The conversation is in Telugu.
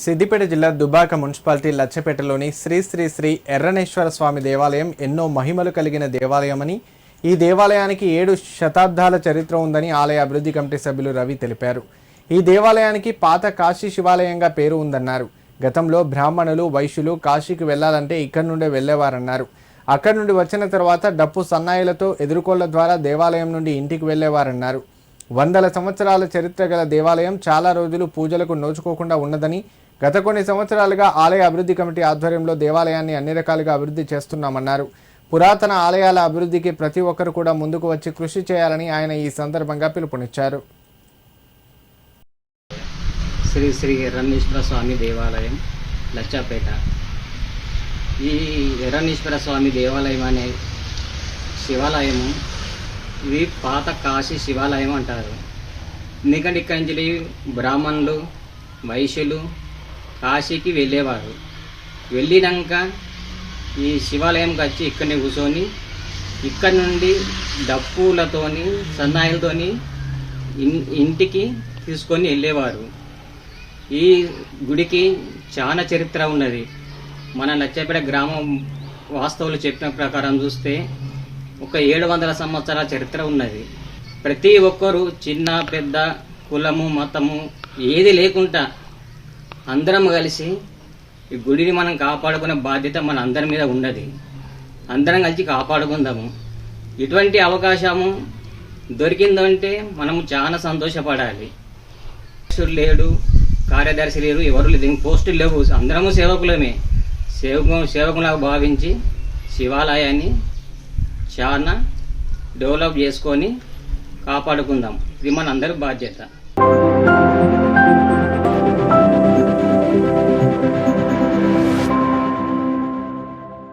సిద్దిపేట జిల్లా దుబ్బాక మున్సిపాలిటీ లచ్చపేటలోని శ్రీ శ్రీ శ్రీ ఎర్రనేశ్వర స్వామి దేవాలయం ఎన్నో మహిమలు కలిగిన దేవాలయమని, ఈ దేవాలయానికి 7 శతాబ్దాల చరిత్ర ఉందని ఆలయ అభివృద్ధి కమిటీ సభ్యులు రవి తెలిపారు. ఈ దేవాలయానికి పాత కాశీ శివాలయంగా పేరు ఉందన్నారు. గతంలో బ్రాహ్మణులు, వైశ్యులు కాశీకి వెళ్లాలంటే ఇక్కడి నుండే వెళ్లేవారన్నారు. అక్కడి నుండి వచ్చిన తర్వాత డప్పు సన్నాయిలతో ఎదుర్కోళ్ల ద్వారా దేవాలయం నుండి ఇంటికి వెళ్లేవారన్నారు. వందల సంవత్సరాల చరిత్ర గల దేవాలయం చాలా రోజులు పూజలకు నోచుకోకుండా ఉన్నదని, గత కొన్ని సంవత్సరాలుగా ఆలయ అభివృద్ధి కమిటీ ఆధ్వర్యంలో దేవాలయాన్ని అన్ని రకాలుగా అభివృద్ధి చేస్తున్నామన్నారు. పురాతన ఆలయాల అభివృద్ధికి ప్రతి ఒక్కరు కూడా ముందుకు వచ్చి కృషి చేయాలని ఆయన ఈ సందర్భంగా పిలుపునిచ్చారు. శ్రీ శ్రీ ఎర్రనేశ్వర స్వామి దేవాలయం లచ్చపేట. ఈ ఎర్రనేశ్వర స్వామి దేవాలయం అనే శివాలయము ఇది పాత కాశీ శివాలయం అంటారు. ఎందుకంటే ఇక్కడి నుంచి బ్రాహ్మణులు, వైశ్యులు కాశీకి వెళ్ళేవారు. వెళ్ళినాక ఈ శివాలయంకి వచ్చి ఇక్కడనే కూర్చొని ఇక్కడి నుండి డప్పులతోని సన్నాయిలతోని ఇంటికి తీసుకొని వెళ్ళేవారు. ఈ గుడికి చాలా చరిత్ర ఉన్నది. మన లచ్చపేట గ్రామం వాస్తవులు చెప్పిన ప్రకారం చూస్తే ఒక 700 సంవత్సరాల చరిత్ర ఉన్నది. ప్రతి ఒక్కరూ చిన్న పెద్ద కులము మతము ఏది లేకుండా అందరం కలిసి ఈ గుడిని మనం కాపాడుకునే బాధ్యత మన అందరి మీద ఉన్నది. అందరం కలిసి కాపాడుకుందాము. ఇటువంటి అవకాశము దొరికిందంటే మనము చాలా సంతోషపడాలి. లేడు, కార్యదర్శి లేరు, ఎవరు లేదు, పోస్టులు లేవు, అందరము సేవకులమే. సేవకులాగా భావించి శివాలయాన్ని చాలా డెవలప్ చేసుకొని కాపాడుకుందాం. ఇది మన అందరి బాధ్యత.